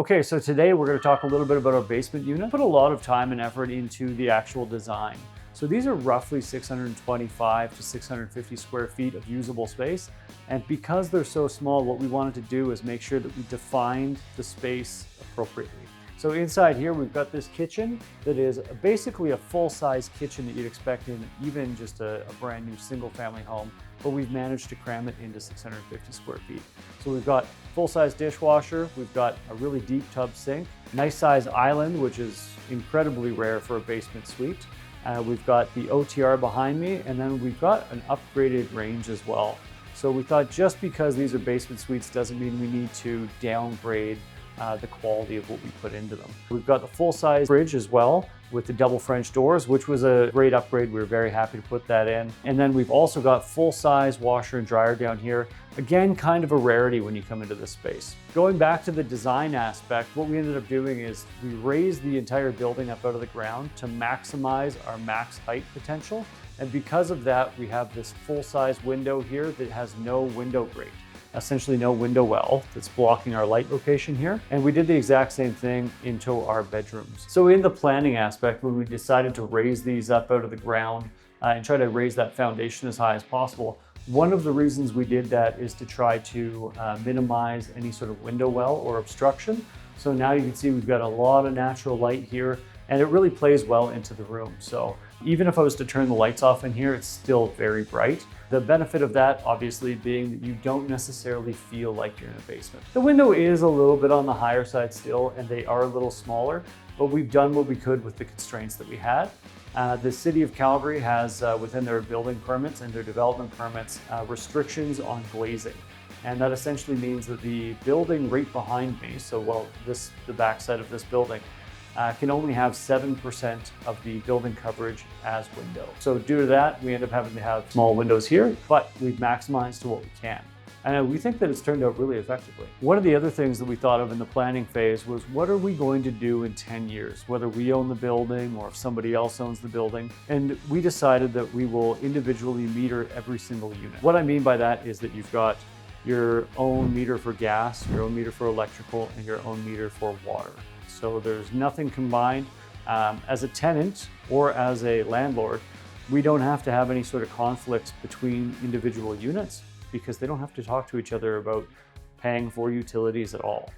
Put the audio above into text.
Okay, so today we're going to talk a little bit about our basement unit. Put a lot of time and effort into the actual design. So these are roughly 625 to 650 square feet of usable space. And because they're so small, what we wanted to do is make sure that we defined the space appropriately. So inside here, we've got this kitchen that is basically a full-size kitchen that you'd expect in even just a brand new single-family home, but we've managed to cram it into 650 square feet. So we've got full-size dishwasher, we've got a really deep tub sink, nice size island, which is incredibly rare for a basement suite. We've got the OTR behind me, and then we've got an upgraded range as well. So we thought just because these are basement suites doesn't mean we need to downgrade the quality of what we put into them. We've got the full-size fridge as well with the double French doors, which was a great upgrade. We were very happy to put that in. And then we've also got full-size washer and dryer down here. Again, kind of a rarity when you come into this space. Going back to the design aspect, what we ended up doing is we raised the entire building up out of the ground to maximize our max height potential. And because of that, we have this full-size window here that has no window grate. Essentially no window well that's blocking our light location here. And we did the exact same thing into our bedrooms. So in the planning aspect, when we decided to raise these up out of the ground and try to raise that foundation as high as possible, one of the reasons we did that is to try to minimize any sort of window well or obstruction. So now you can see we've got a lot of natural light here, and it really plays well into the room. So even if I was to turn the lights off in here, it's still very bright. The benefit of that obviously being that you don't necessarily feel like you're in a basement. The window is a little bit on the higher side still, and they are a little smaller, but we've done what we could with the constraints that we had. The city of Calgary has within their building permits and their development permits restrictions on glazing. And that essentially means that the building right behind me, so the backside of this building, can only have 7% of the building coverage as window. So due to that, we end up having to have small windows here, but we've maximized to what we can. And we think that it's turned out really effectively. One of the other things that we thought of in the planning phase was, what are we going to do in 10 years, whether we own the building or if somebody else owns the building? And we decided that we will individually meter every single unit. What I mean by that is that you've got your own meter for gas, your own meter for electrical, and your own meter for water. So there's nothing combined. As a tenant or as a landlord, we don't have to have any sort of conflicts between individual units because they don't have to talk to each other about paying for utilities at all.